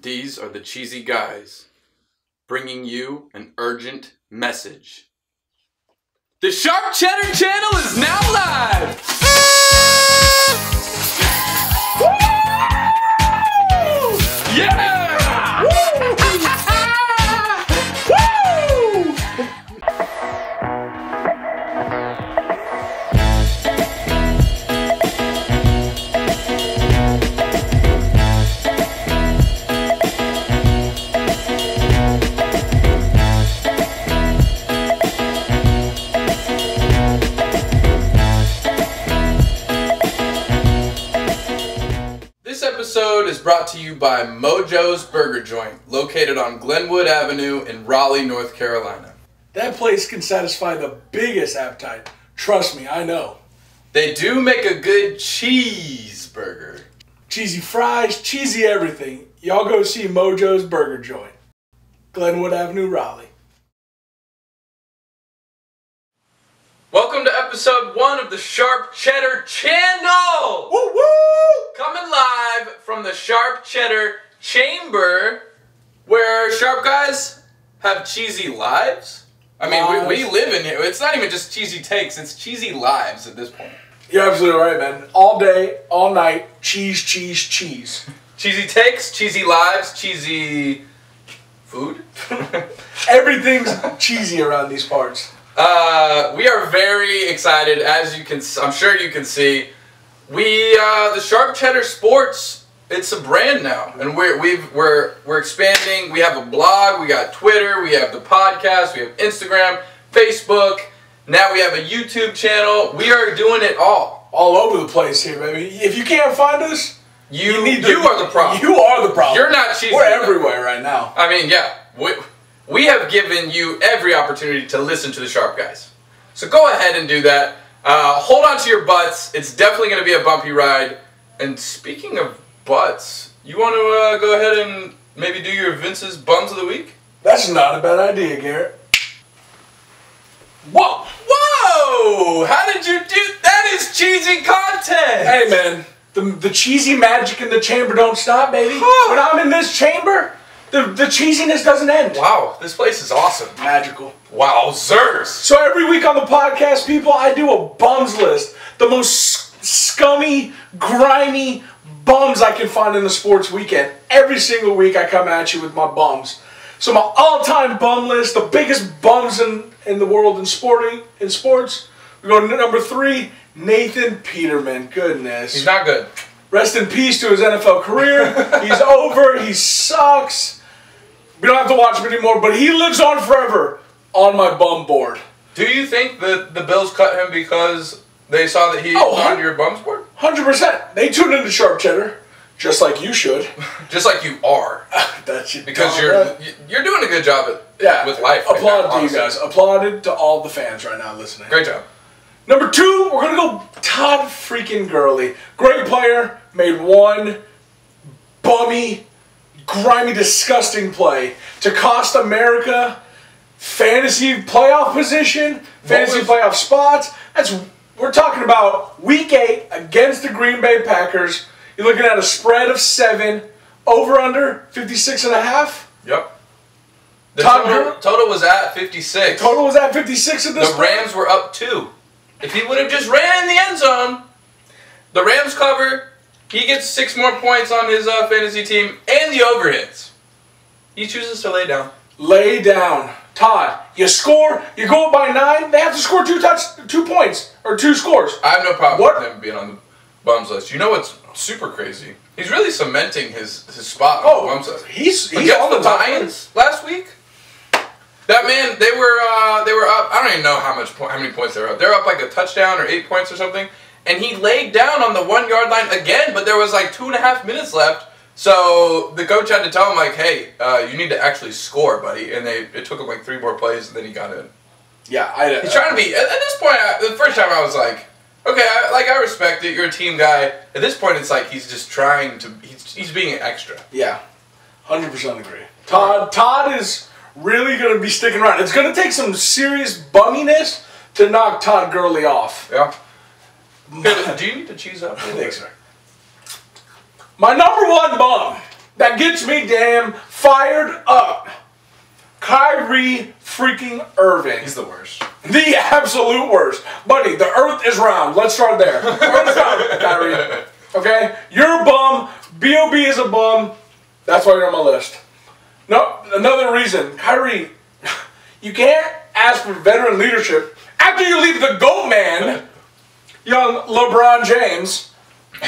These are the cheesy guys, bringing you an urgent message. The Sharp Cheddar Channel is now live! Woo! Yeah! Woo! Woo! This episode is brought to you by Mojo's Burger Joint, located on Glenwood Avenue in Raleigh, North Carolina. That place can satisfy the biggest appetite. Trust me, I know. They do make a good cheeseburger. Cheesy fries, cheesy everything. Y'all go see Mojo's Burger Joint. Glenwood Avenue, Raleigh. Welcome to episode 1 of the Sharp Cheddar Channel! Woo woo! Coming live from the Sharp Cheddar Chamber, where Sharp guys have cheesy lives. I mean, we live in here. It's not even just cheesy takes, it's cheesy lives at this point. You're absolutely right, man. All day, all night, cheese, cheese, cheese. Cheesy takes, cheesy lives, cheesy food. Everything's cheesy around these parts. We are very excited, as you can, I'm sure you can see. The Sharp Cheddar Sports, it's a brand now, and we're expanding. We have a blog, we got Twitter, we have the podcast, we have Instagram, Facebook. Now we have a YouTube channel. We are doing it all over the place here, baby. If you can't find us, you are the problem. You are the problem. You're not cheesy. We're everywhere right now. I mean, yeah. We have given you every opportunity to listen to the Sharp guys. So go ahead and do that. Hold on to your butts. It's definitely going to be a bumpy ride. And speaking of butts, you want to go ahead and maybe do your Vince's Bums of the Week? That's not a bad idea, Garrett. Whoa! Whoa! How did you do? That is cheesy content! Hey, man. The cheesy magic in the chamber don't stop, baby. When I'm in this chamber, the cheesiness doesn't end. Wow, this place is awesome. Magical. Wowzers. So every week on the podcast, people, I do a bums list. The most scummy, grimy bums I can find in the sports weekend. Every single week I come at you with my bums. So my all-time bum list, the biggest bums in the world in sports. We go to number 3, Nathan Peterman. Goodness. He's not good. Rest in peace to his NFL career. He's over. He sucks. We don't have to watch him anymore, but he lives on forever on my bum board. Do you think that the Bills cut him because they saw that he was on your bums board? 100%. They tuned into Sharp Cheddar, just like you should. Just like you are. That's it. Because you're doing a good job with life. Applaud to you guys. Applauded to all the fans right now listening. Great job. Number 2, we're going to go Todd freaking Gurley. Great player. Made one bummy, grimy, disgusting play to cost America fantasy playoff position, fantasy playoff spots. We're talking about Week 8 against the Green Bay Packers. You're looking at a spread of 7, over/under 56.5. Yep. The total was at 56. The total was at 56 at this point. The Rams were up 2. If he would have just ran in the end zone, the Rams cover. He gets 6 more points on his fantasy team and the overhits. He chooses to lay down. Lay down. Todd, you score, you go up by 9, they have to score 2 points, or 2 scores. I have no problem with him being on the bums list. You know what's super crazy? He's really cementing his spot on the bums list. He's against the Lions last week. That man, they were up. I don't even know how many points they were up. They were up like a touchdown or 8 points or something. And he laid down on the 1 yard line again, but there was like 2.5 minutes left. So the coach had to tell him, like, hey, you need to actually score, buddy. And it took him like 3 more plays, and then he got in. Yeah, he's trying to be. At this point, the first time I was like, okay, I respect it. You're a team guy. At this point, it's like he's just trying to. He's being extra. Yeah, 100% agree. Todd is really going to be sticking around. It's going to take some serious bumminess to knock Todd Gurley off. Yeah. Do you need to cheese up? I think so. My number 1 bum that gets me damn fired up. Kyrie freaking Irving. He's the worst. The absolute worst. Buddy, the earth is round. Let's start there. Earth's round, Kyrie. Okay? You're a bum. B.O.B. is a bum. That's why you're on my list. No, another reason. Kyrie, you can't ask for veteran leadership after you leave the GOAT man, young LeBron James.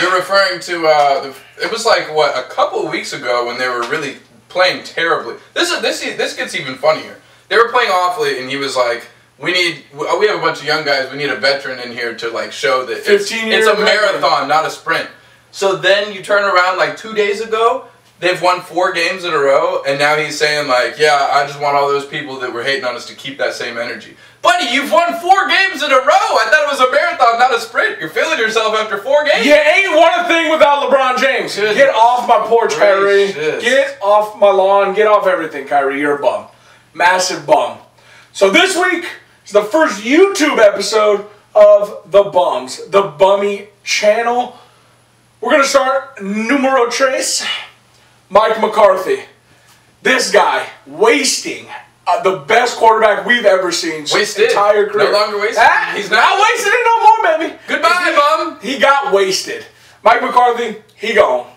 You're referring to, it was like, what, a couple of weeks ago when they were really playing terribly. This gets even funnier. They were playing awfully, and he was like, we have a bunch of young guys, we need a veteran in here to like show that it's a marathon, not a sprint. So then you turn around like 2 days ago, they've won 4 games in a row, and now he's saying like, yeah, I just want all those people that were hating on us to keep that same energy. Buddy, you've won 4 games in a row. I thought it was a marathon, not a sprint. You're feeling yourself after 4 games. You ain't won a thing without LeBron James. Get off my porch, Kyrie. Get off my lawn. Get off everything, Kyrie. You're a bum. Massive bum. So this week is the first YouTube episode of The Bums, the Bummy channel. We're going to start numero tres. Mike McCarthy. This guy wasting the best quarterback we've ever seen. Wasted. Entire career. No longer wasted. He's not wasted it no more, baby. Goodbye, bum. He got wasted. Mike McCarthy, he gone.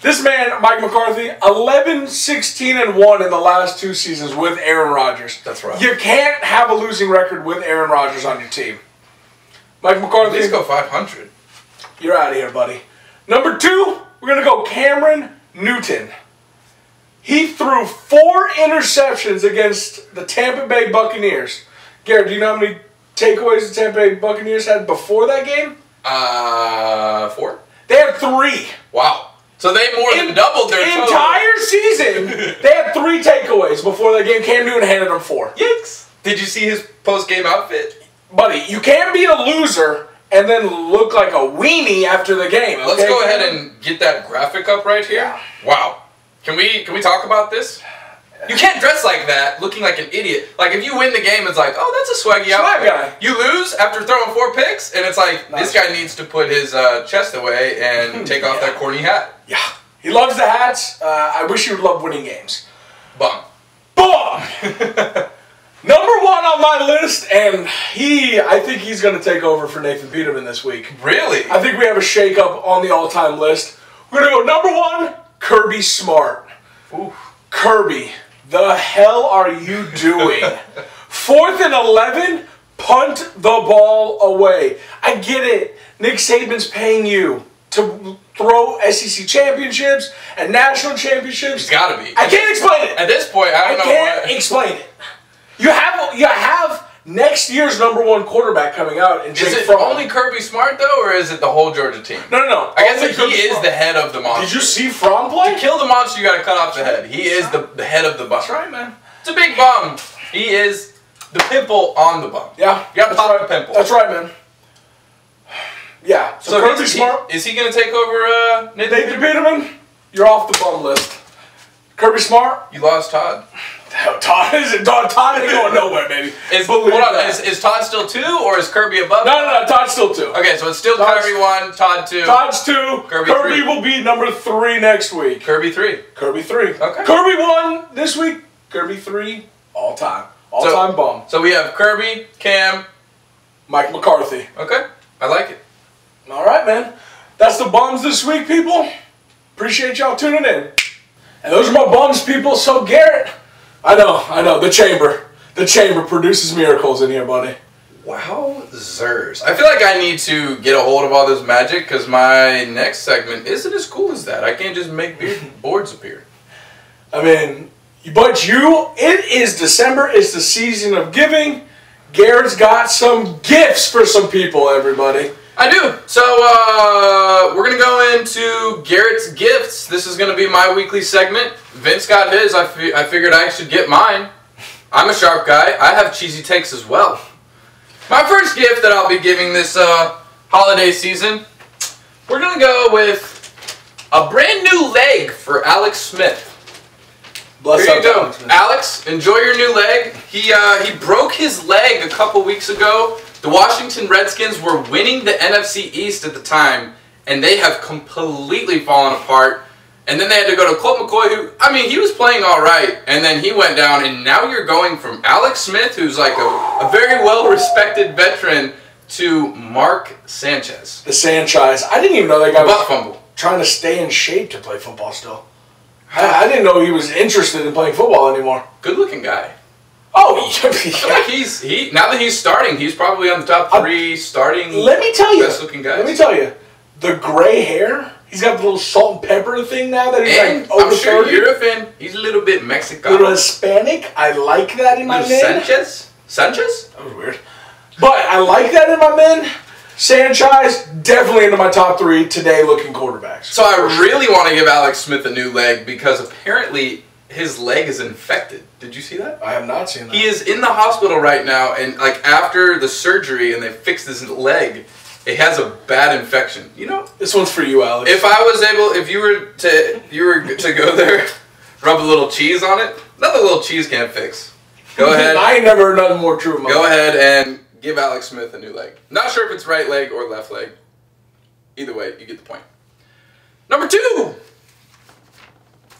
This man, Mike McCarthy, 11-16-1 in the last 2 seasons with Aaron Rodgers. That's right. You can't have a losing record with Aaron Rodgers on your team. Mike McCarthy. At least go 500. You're out of here, buddy. Number 2, we're going to go Cameron Newton. He threw 4 interceptions against the Tampa Bay Buccaneers. Garrett, do you know how many takeaways the Tampa Bay Buccaneers had before that game? 4? They had 3. Wow. So they more than doubled their total. Entire season, they had 3 takeaways before that game. Cam Newton handed them 4. Yikes. Did you see his post-game outfit? Buddy, you can't be a loser and then look like a weenie after the game. Okay? Let's go ahead and get that graphic up right here. Yeah. Wow. Can we talk about this? You can't dress like that, looking like an idiot. Like, if you win the game, it's like, oh, that's a swaggy outfit. Guy. You lose after throwing 4 picks, and it's like, this guy needs to put his chest away and take off that corny hat. Yeah. He loves the hats. I wish he would love winning games. Bum. Bum! Number 1 on my list, and I think he's going to take over for Nathan Peterman this week. Really? I think we have a shake-up on the all-time list. We're going to go number 1, Kirby Smart. Ooh. Kirby, the hell are you doing? 4th and 11, punt the ball away. I get it. Nick Saban's paying you to throw SEC championships and national championships. It's got to be. I can't explain it. At this point, I can't explain it. You have next year's number 1 quarterback coming out. And is it only Kirby Smart, though, or is it the whole Georgia team? No. I guess that he is the head of the monster. Did you see Fromm play? To kill the monster, you got to cut off the head. He is the head of the bum. That's right, man. It's a big bum. He is the pimple on the bum. Yeah. You got to pop the pimple. That's right, man. Yeah. So Kirby Smart. Is he going to take over Nathan Peterman? You're off the bum list. Kirby Smart. You lost Todd. Todd ain't going nowhere, baby. Hold on, is Todd still 2 or is Kirby above? No, Todd's still 2. Okay, so it's still Kyrie 1, Todd 2. Todd's 2. Kirby 3. will be number 3 next week. Kirby 3. Kirby 3. Okay. Kirby 1 this week. Kirby 3 all time. All time bum. So we have Kirby, Cam, Mike McCarthy. Okay, I like it. All right, man. That's the bums this week, people. Appreciate y'all tuning in. And those are my bums, people. So Garrett. I know. The chamber produces miracles in here, buddy. Wowzers. I feel like I need to get a hold of all this magic because my next segment isn't as cool as that. I can't just make boards appear. I mean, it is December. It's the season of giving. Garrett's got some gifts for some people, everybody. I do. So, we're going to go into Garrett's Gifts. This is going to be my weekly segment. Vince got his. I figured I should get mine. I'm a sharp guy. I have cheesy takes as well. My first gift that I'll be giving this holiday season, we're going to go with a brand new leg for Alex Smith. Bless Here you go. Alex, enjoy your new leg. He broke his leg a couple weeks ago. The Washington Redskins were winning the NFC East at the time, and they have completely fallen apart. And then they had to go to Colt McCoy, who, I mean, he was playing all right, and then he went down, and now you're going from Alex Smith, who's like a very well-respected veteran, to Mark Sanchez. The Sanchez. I didn't even know that guy was fumble. Trying to stay in shape to play football still. I didn't know he was interested in playing football anymore. Good-looking guy. Oh, yeah. Like now that he's starting, he's probably on the top 3 starting. Let me tell you. Best-looking guys. Let me tell you. The gray hair. He's got the little salt and pepper thing now that he's and like over I'm sure 30. you're a fan. He's a little bit Mexican. A little Hispanic. I like that in my men. Sanchez? Sanchez? That was weird. But I like that in my men. Sanchez, definitely into my top 3 today looking quarterbacks. So I really want to give Alex Smith a new leg because apparently his leg is infected. Did you see that? I have not seen that. He is in the hospital right now, and like after the surgery and they fixed his leg, it has a bad infection. You know? This one's for you, Alex. If you were to go there, rub a little cheese on it, nothing a little cheese can't fix. Go ahead. I ain't never heard nothing more true. Go ahead and give Alex Smith a new leg. Not sure if it's right leg or left leg. Either way, you get the point. Number 2.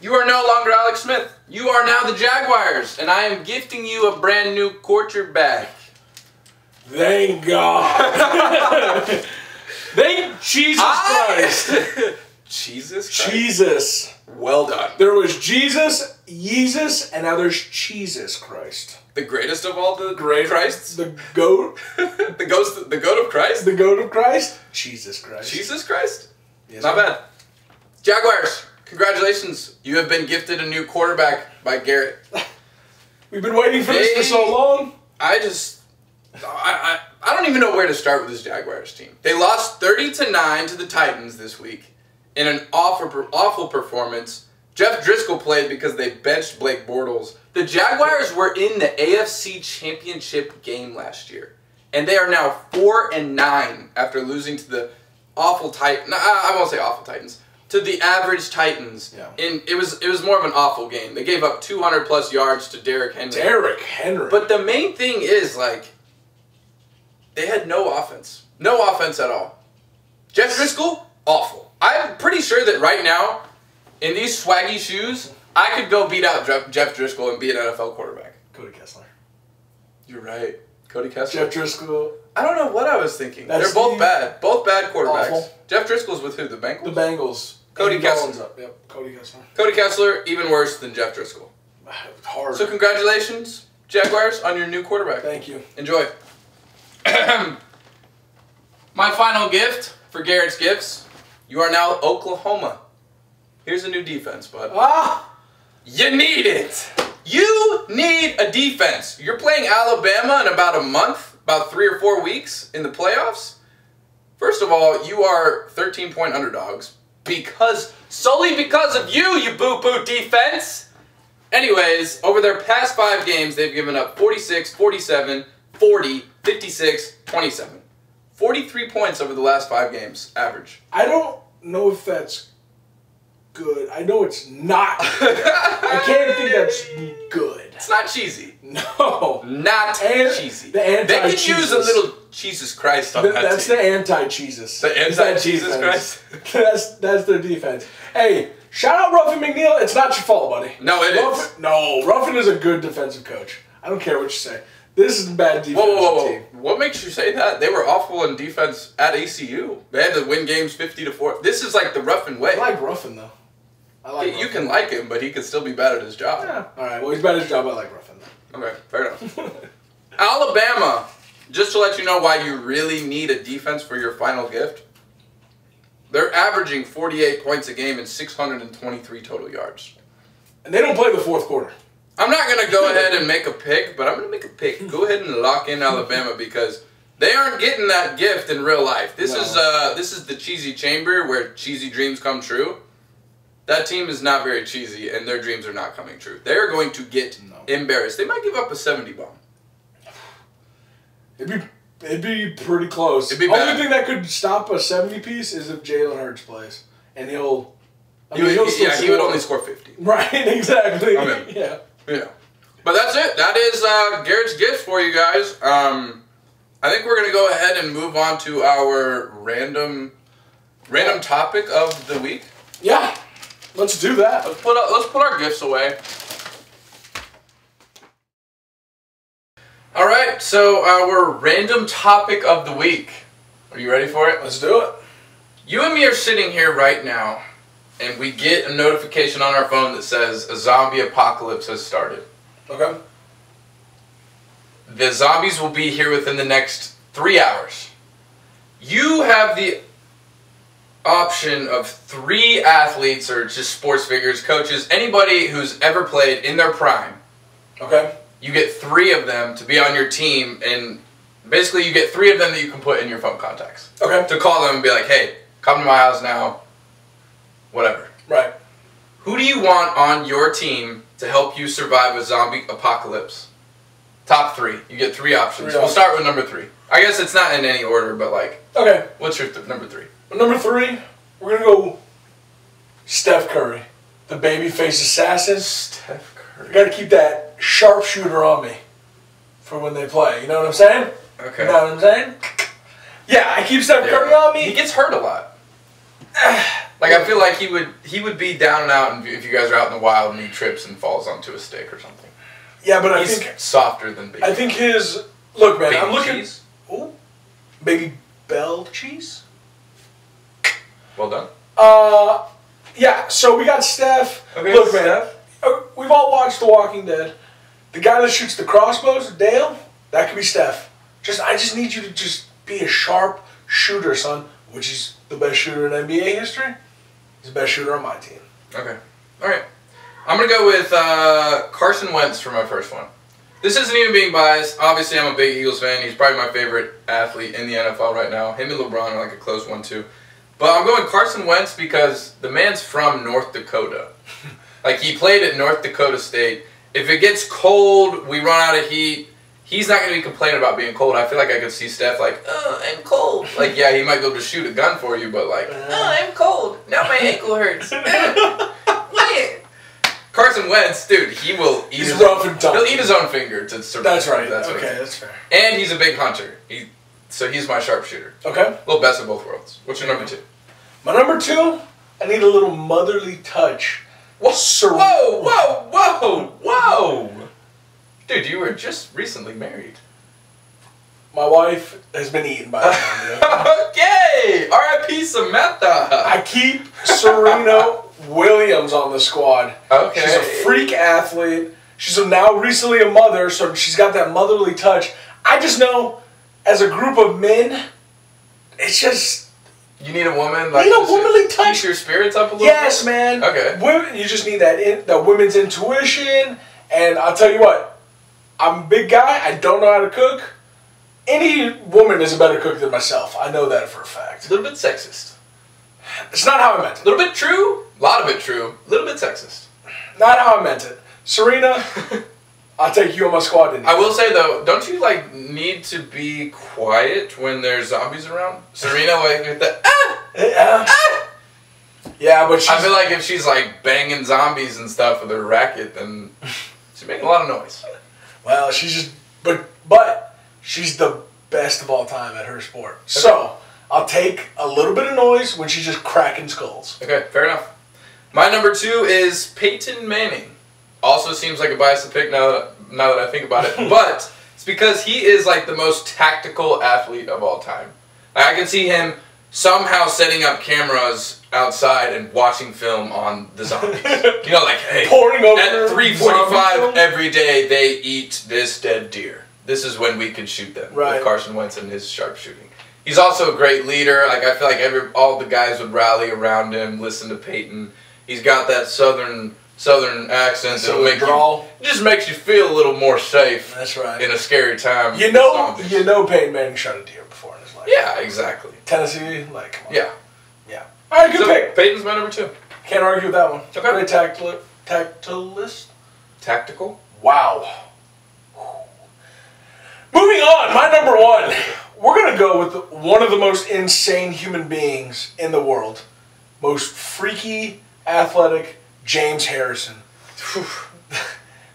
You are no longer Alex Smith. You are now the Jaguars, and I am gifting you a brand new quarterback. Thank God. Thank Jesus Christ. Jesus Christ. Jesus. Well done. There was Jesus, Yeezus, and now there's Jesus Christ. The greatest of all the Christs? The goat. the goat of Christ? The goat of Christ? Jesus Christ. Jesus Christ? Yes, not bad. Jaguars, congratulations. You have been gifted a new quarterback by Garrett. We've been waiting for this for so long. I don't even know where to start with this Jaguars team. They lost 30-9 to the Titans this week in an awful performance. Jeff Driscoll played because they benched Blake Bortles. The Jaguars were in the AFC Championship game last year, and they are now 4-9 after losing to the awful Titans. I won't say awful Titans. To the average Titans. Yeah. It was more of an awful game. They gave up 200+ yards to Derrick Henry. Derrick Henry. But the main thing is, like, they had no offense. No offense at all. Jeff Driscoll, awful. I'm pretty sure that right now, in these swaggy shoes, I could go beat out Jeff Driscoll and be an NFL quarterback. Cody Kessler. You're right. Cody Kessler. Jeff Driscoll. I don't know what I was thinking. They're both bad. Both bad quarterbacks. Awful. Jeff Driscoll's with who? The Bengals? The Bengals. Cody Kessler. Up. Yep. Cody Kessler. Cody Kessler, even worse than Jeff Driscoll. Hard. So congratulations, Jaguars, on your new quarterback. Thank you. Enjoy. My final gift for Garrett's Gifts. You are now Oklahoma. Here's a new defense, bud. You need it. You need a defense. You're playing Alabama in about a month, about 3 or 4 weeks in the playoffs. First of all, you are 13-point underdogs solely because of you boo-boo defense. Anyways, over their past 5 games, they've given up 46, 47, 40, 56, 27. 43 points over the last 5 games, average. I don't know if that's good. I know it's not good. I can't think that's good. It's not cheesy. No. Not cheesy. They could use a little Jesus Christ on that That's team. the anti-Jesus. The anti-Jesus Christ? That's their defense. Hey, shout out Ruffin McNeil. It's not your fault, buddy. No, it is. No, Ruffin is a good defensive coach. I don't care what you say. This is a bad defensive team. What makes you say that? They were awful in defense at ECU. They had to win games 50-4. This is like the Ruffin way. I like Ruffin, though. You can like him, but he could still be bad at his job. Yeah. All right. Well, he's bad at his job. I like Ruffin, though. Okay, fair enough. Alabama, just to let you know why you really need a defense for your final gift, they're averaging 48 points a game and 623 total yards. And they don't play the fourth quarter. I'm not going to go ahead and make a pick, but I'm going to make a pick. Go ahead and lock in Alabama because they aren't getting that gift in real life. This is the cheesy chamber where cheesy dreams come true. That team is not very cheesy, and their dreams are not coming true. They're going to get embarrassed. They might give up a 70 bomb. It'd be pretty close. It'd be Only bad. thing that could stop a 70 piece is if Jalen Hurts plays, and he would only score 50. Right, exactly. Okay. Yeah. But that's it. That is Garrett's Gifts for you guys. I think we're gonna go ahead and move on to our random topic of the week. Yeah. Let's do that. Let's put our gifts away. All right, so our random topic of the week. Are you ready for it? Let's do it. You and me are sitting here right now, and we get a notification on our phone that says a zombie apocalypse has started. Okay. The zombies will be here within the next 3 hours. You have the option of 3 athletes or just sports figures, coaches, anybody who's ever played in their prime. Okay. You get 3 of them to be on your team, and basically you get 3 of them that you can put in your phone contacts. Okay. To call them and be like, hey, come to my house now. Whatever. Right. Who do you want on your team to help you survive a zombie apocalypse? Top 3. You get 3 options. We'll start with number 3. I guess it's not in any order, but like, okay. What's your number 3? Number 3, we're gonna go Steph Curry, the babyface assassin. Steph Curry. Got to keep that sharpshooter on me for when they play. You know what I'm saying? Okay. You know what I'm saying? Yeah, I keep Steph Curry on me. He gets hurt a lot. Like, I feel like he would be down and out if you guys are out in the wild and he trips and falls onto a stick or something. Yeah, but He's I think softer than baby. I think his look, man. Baby I'm looking. cheese? Oh, baby bell cheese. Well done. Yeah. So we got Steph. Okay, look, man. Steph. We've all watched The Walking Dead. The guy that shoots the crossbows, Dale, that could be Steph. I just need you to just be a sharp shooter, son. Which is the best shooter in NBA history. He's the best shooter on my team. Okay. All right. I'm going to go with Carson Wentz for my first one. This isn't even being biased. Obviously, I'm a big Eagles fan. He's probably my favorite athlete in the NFL right now. Him and LeBron are like a close 1-2. But I'm going Carson Wentz because the man's from North Dakota. Like, he played at North Dakota State. If it gets cold, we run out of heat, he's not going to be complaining about being cold. I feel like I could see Steph like, oh, I'm cold. Like, yeah, he might be able to shoot a gun for you, but like, oh, I'm cold. Now my ankle hurts. What? Carson Wentz, dude, he will eat he'll eat his own finger to survive. That's right. That's okay, that's fair. And he's a big hunter. So he's my sharpshooter. Okay. A little best of both worlds. What's your number 2? My number 2, I need a little motherly touch. Whoa, whoa, whoa, whoa! Dude, you were just recently married. My wife has been eaten by now. Okay! R.I.P. Samantha! I keep Serena Williams on the squad. Okay. She's a freak athlete. She's now recently a mother, so she's got that motherly touch. I just know, as a group of men, it's just... You need a woman like you need a womanly touch. Keep your spirits up a little yes, bit? man. Okay. Women, you just need that women's intuition. And I'll tell you what, I'm a big guy. I don't know how to cook. Any woman is a better cook than myself. I know that for a fact. A little bit sexist. It's not how I meant it. A little bit true. A lot of it true. A little bit sexist. Not how I meant it. Serena, I'll take you on my squad. Didn't you? I will say though, don't you like need to be quiet when there's zombies around? Serena, like with the Yeah, but I feel like if she's like banging zombies and stuff with her racket, then she's making a lot of noise. Well, she's just but she's the best of all time at her sport. Okay. So I'll take a little bit of noise when she's just cracking skulls. Okay, fair enough. My number 2 is Peyton Manning. Also seems like a biased pick now that I think about it, but it's because he is like the most tactical athlete of all time. Like, I can see him somehow setting up cameras outside and watching film on the zombies. You know, like, hey, pouring over at 3:45 every day they eat this dead deer. This is when we can shoot them. Right. With Carson Wentz and his sharpshooting. He's also a great leader. Like, I feel like all the guys would rally around him, listen to Peyton. He's got that southern accent that just makes you feel a little more safe. That's right. In a scary time. You know Peyton Manning shot a deer before in his life. Yeah, exactly. Tennessee, like, come on. Yeah. All right, good pick. Peyton's my number 2. Can't argue with that one. Okay. Great tactilist. Tactical. Wow. Moving on, my number 1. We're gonna go with one of the most insane human beings in the world, most freaky, athletic. James Harrison.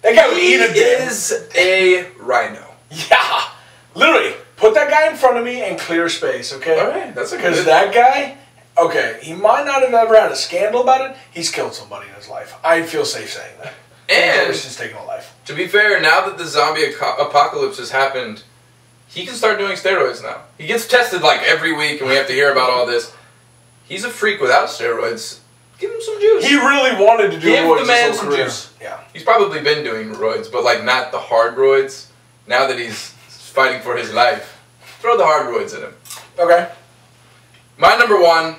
That guy would eat a dick. He is a rhino. Yeah. Literally, put that guy in front of me and clear space, okay? All right, that's a good... Because that guy, Okay, he might not have ever had a scandal about it. He's killed somebody in his life. I feel safe saying that. And he's taken a life. To be fair, now that the zombie apocalypse has happened, he can start doing steroids now. He gets tested like every week, and we have to hear about all this. He's a freak without steroids. Give him some juice. He really wanted to do Give roids the man his whole some career. juice. Yeah. He's probably been doing roids, but like not the hard roids. Now that he's fighting for his life, throw the hard roids at him. Okay. My number one,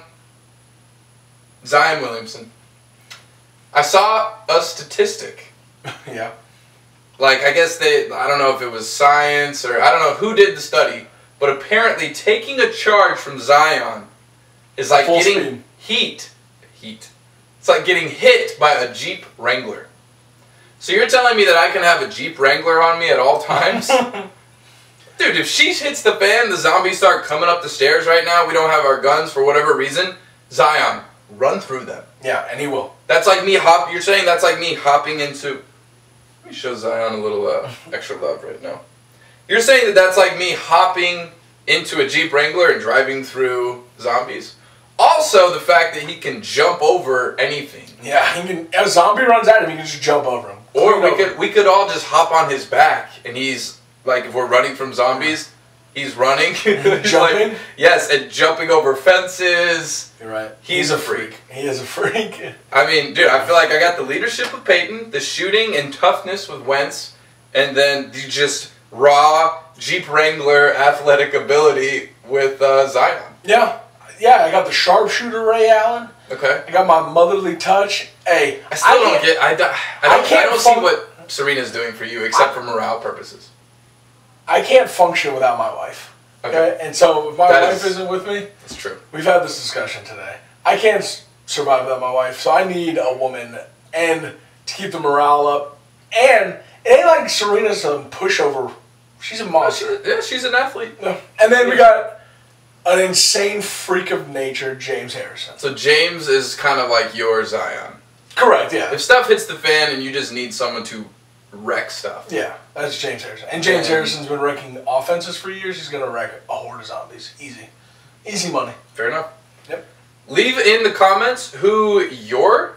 Zion Williamson. I saw a statistic. Yeah. Like, I guess I don't know if it was science or I don't know who did the study, but apparently taking a charge from Zion is like Full getting speed. Heat. It's like getting hit by a Jeep Wrangler. So you're telling me that I can have a Jeep Wrangler on me at all times? Dude, if she hits the fan, the zombies start coming up the stairs right now, we don't have our guns for whatever reason, Zion, run through them. Yeah, and he will. That's like me you're saying that's like me hopping into... Let me show Zion a little extra love right now. You're saying that that's like me hopping into a Jeep Wrangler and driving through zombies? Also, the fact that he can jump over anything. Yeah, he can. A zombie runs at him, he can just jump over him. Or we could all just hop on his back, and he's like, if we're running from zombies, he's running, jumping. Like, yes, and jumping over fences. You're right. He's a freak. He is a freak. I mean, dude, I feel like I got the leadership of Peyton, the shooting and toughness with Wentz, and then the just raw Jeep Wrangler athletic ability with Zion. Yeah. Yeah, I got the sharpshooter Ray Allen. Okay. I got my motherly touch. Hey, I still don't get. I don't see what Serena's doing for you except for morale purposes. I can't function without my wife. Okay? And so if my wife isn't with me, that's true. We've had this discussion today. I can't survive without my wife, so I need a woman and to keep the morale up. And it ain't like Serena's a pushover. She's a monster. She's an athlete. No. And then we got an insane freak of nature, James Harrison. So James is kind of like your Zion. Correct, yeah. If stuff hits the fan and you just need someone to wreck stuff. Yeah, that's James Harrison. And James Harrison's been wrecking offenses for years. He's going to wreck a horde of zombies. Easy. Easy money. Fair enough. Yep. Leave in the comments who your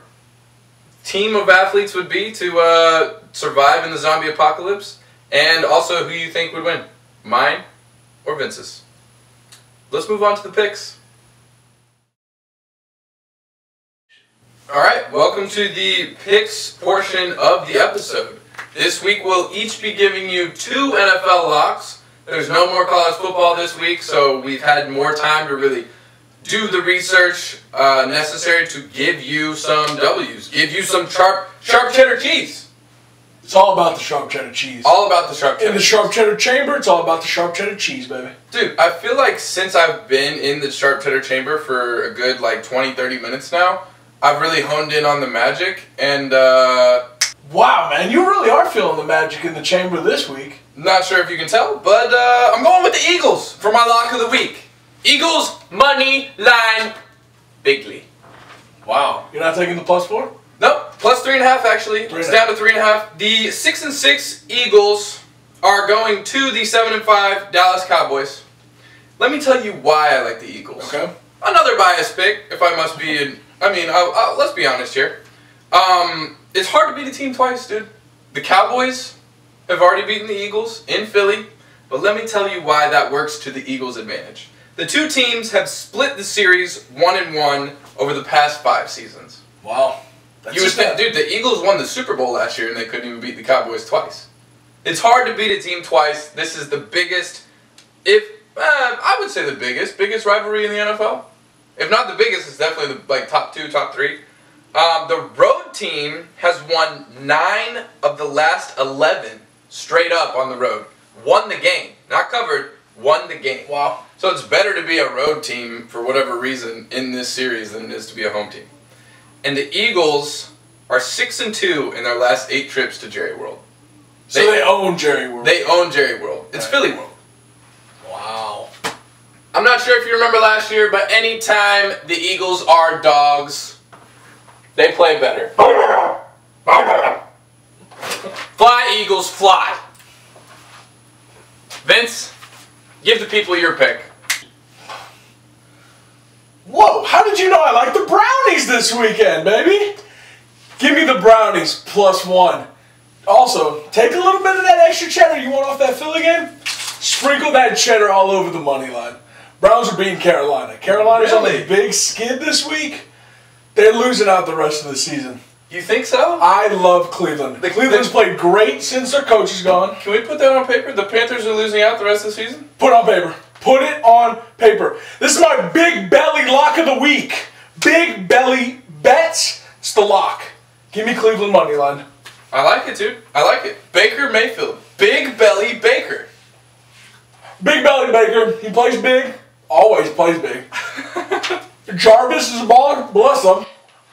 team of athletes would be to survive in the zombie apocalypse. And also who you think would win. Mine or Vince's. Let's move on to the picks. Alright, welcome to the picks portion of the episode. This week we'll each be giving you 2 NFL locks. There's no more college football this week, so we've had more time to really do the research necessary to give you some W's. Give you some sharp cheddar cheese. It's all about the sharp cheddar cheese. All about the sharp cheddar. In the sharp cheddar chamber, it's all about the sharp cheddar cheese, baby. Dude, I feel like since I've been in the sharp cheddar chamber for a good like 20-30 minutes now, I've really honed in on the magic and wow, man, you really are feeling the magic in the chamber this week. Not sure if you can tell, but I'm going with the Eagles for my lock of the week. Eagles money line bigly. Wow. You're not taking the +4? Nope, +3.5 actually. It's down to 3.5. The 6-6 Eagles are going to the 7-5 Dallas Cowboys. Let me tell you why I like the Eagles. Okay. Another biased pick, if I must be. Let's be honest here. It's hard to beat a team twice, dude. The Cowboys have already beaten the Eagles in Philly, but let me tell you why that works to the Eagles' advantage. The two teams have split the series 1-1 over the past 5 seasons. Wow. You would think, dude, the Eagles won the Super Bowl last year and they couldn't even beat the Cowboys twice. It's hard to beat a team twice. This is the biggest, I would say the biggest rivalry in the NFL. If not the biggest, it's definitely the top 2, top 3. The road team has won 9 of the last 11 straight up on the road. Won the game. Not covered, won the game. Wow. So it's better to be a road team for whatever reason in this series than it is to be a home team. And the Eagles are 6-2 in their last 8 trips to Jerry World. So they own Jerry World. They own Jerry World. It's Philly World. Wow. I'm not sure if you remember last year, but anytime the Eagles are dogs, they play better. Fly, Eagles, fly. Vince, give the people your pick. Whoa, how did you know I like the brownies this weekend, baby? Give me the brownies +1. Also, take a little bit of that extra cheddar you want off that Philly game. Sprinkle that cheddar all over the money line. Browns are beating Carolina. Carolina's on a big skid this week. They're losing out the rest of the season. You think so? I love Cleveland. Cleveland's played great since their coach is gone. Can we put that on paper? The Panthers are losing out the rest of the season? Put it on paper. Put it on paper. This is my big belly lock of the week. Big belly bets. It's the lock. Give me Cleveland money line. I like it, dude. I like it. Baker Mayfield. Big belly Baker. Big belly Baker. He plays big. Always plays big. Jarvis is a baller. Bless him.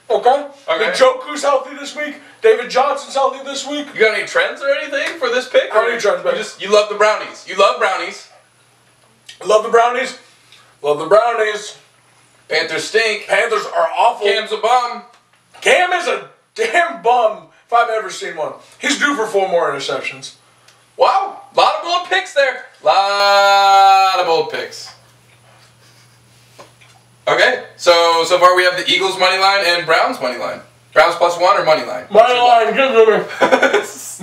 Okay. Njoku's healthy this week. David Johnson's healthy this week. You got any trends or anything for this pick? I don't need trends, baby. You love the brownies. You love brownies. Love the brownies. Love the brownies. Panthers stink. Panthers are awful. Cam's a bum. Cam is a damn bum if I've ever seen one. He's due for 4 more interceptions. Wow. A lot of bold picks there. Lot of bold picks. Okay. So far we have the Eagles money line and Browns money line. Browns +1 or money line? Money line. Give it to me.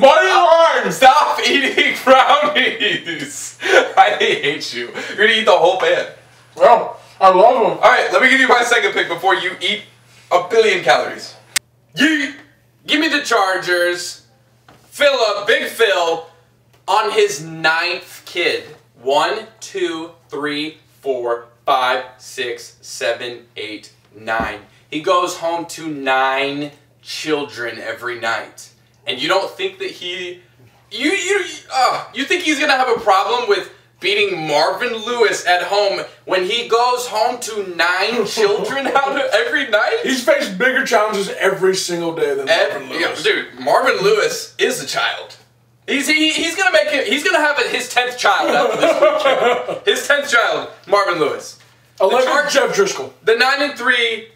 Money line. Stop eating brownies. I hate you. You're going to eat the whole pan. Well, I love them. All right, let me give you my second pick before you eat 1 billion calories. Yeet. Give me the Chargers. Big Phil, on his 9th kid. 1, 2, 3, 4, 5, 6, 7, 8, 9. He goes home to 9 children every night. And you don't think that you think he's going to have a problem with beating Marvin Lewis at home when he goes home to 9 children every night? He's faced bigger challenges every single day than Marvin Lewis. Yeah, dude, Marvin Lewis is a child. He's gonna make it. He's gonna have his 10th child after this weekend. His 10th child, Marvin Lewis. Jeff Driscoll. The 9-3.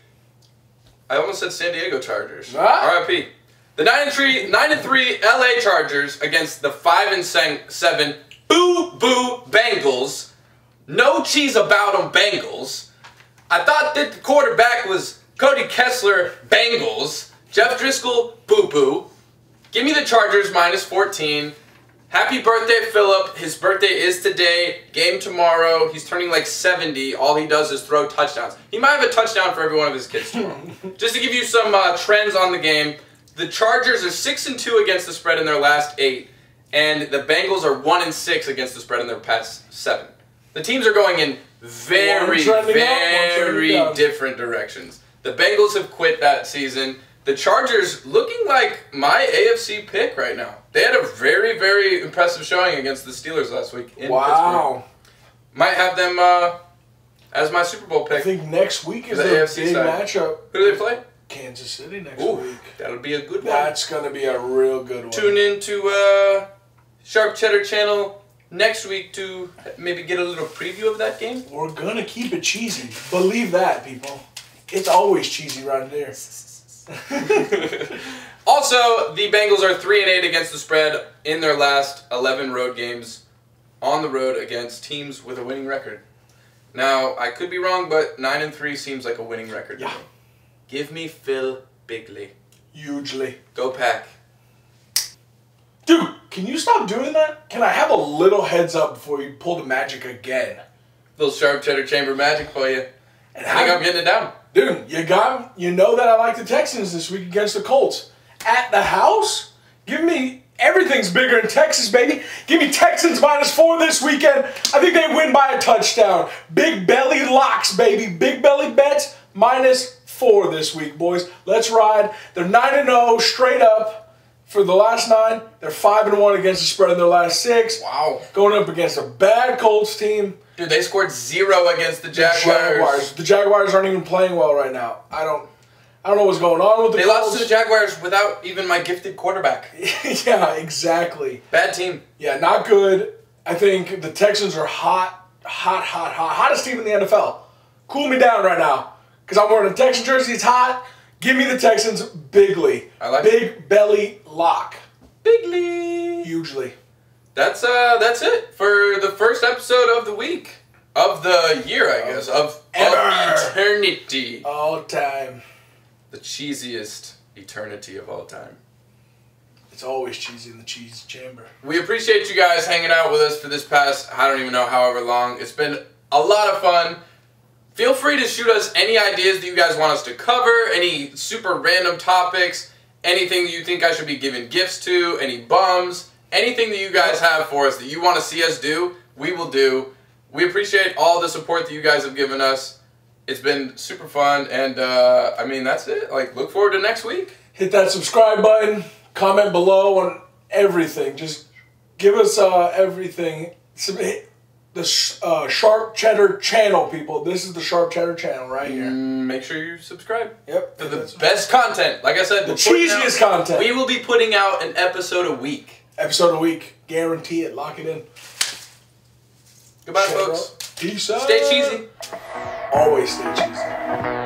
I almost said San Diego Chargers. R.I.P. The 9-3 LA Chargers against the 5-7 boo Bengals. No cheese about them Bengals. I thought that the quarterback was Cody Kessler Bengals. Jeff Driscoll boo. Give me the Chargers -14. Happy birthday, Philip. His birthday is today. Game tomorrow. He's turning like 70. All he does is throw touchdowns. He might have a touchdown for every one of his kids tomorrow. Just to give you some trends on the game, the Chargers are 6-2 against the spread in their last 8. And the Bengals are 1-6 against the spread in their past 7. The teams are going in very different directions. The Bengals have quit that season. The Chargers looking like my AFC pick right now. They had a very, very impressive showing against the Steelers last week in Pittsburgh. Might have them as my Super Bowl pick. I think next week is the the AFC big side. matchup. Who do they play? Kansas City next Ooh, week. that'll be a good one. That's going to be a real good one. Tune in to Sharp Cheddar Channel next week to maybe get a little preview of that game. We're going to keep it cheesy. Believe that, people. It's always cheesy right there. Also, the Bengals are 3-8 against the spread in their last 11 road games on the road against teams with a winning record. Now, I could be wrong, but 9-3 seems like a winning record to me. Give me Phil Bigley. Hugely. Go Pack. Dude, can you stop doing that? Can I have a little heads up before you pull the magic again? Little Sharp Cheddar Chamber magic for you. And I think I'm getting it down. Dude, you know that I like the Texans this week against the Colts. At the house? Give me everything's bigger in Texas, baby. Give me Texans -4 this weekend. I think they win by a touchdown. Big belly locks, baby. Big belly bets -4 this week, boys. Let's ride. They're 9-0 straight up for the last 9. They're 5-1 against the spread in their last 6. Wow. Going up against a bad Colts team. Dude, they scored 0 against the Jaguars. The Jaguars aren't even playing well right now. I don't know what's going on with the They Colts. lost to the Jaguars without even my gifted quarterback. Yeah, exactly. Bad team. Yeah, not good. I think the Texans are hot. Hottest team in the NFL. Cool me down right now. Because I'm wearing a Texan jersey. It's hot. Give me the Texans bigly. I like Big belly lock. Bigly. Hugely. That's it for the first episode of the week. of the year, I guess, of eternity. All time. The cheesiest eternity of all time. It's always cheesy in the cheese chamber. We appreciate you guys hanging out with us for this past, I don't even know, however long. It's been a lot of fun. Feel free to shoot us any ideas that you guys want us to cover, any super random topics, anything that you think I should be giving gifts to, any bums, anything that you guys have for us that you want to see us do, we will do. We appreciate all the support that you guys have given us. It's been super fun, and I mean, that's it. Like, look forward to next week. Hit that subscribe button. Comment below on everything. Just give us everything. The Sharp Cheddar Channel, people. This is the Sharp Cheddar Channel right here. Make sure you subscribe. Yep. For the best content. Like I said, the cheesiest content. We will be putting out an episode a week. Episode a week. Guarantee it. Lock it in. Goodbye, folks. Peace out. Stay cheesy. Always stay cheesy.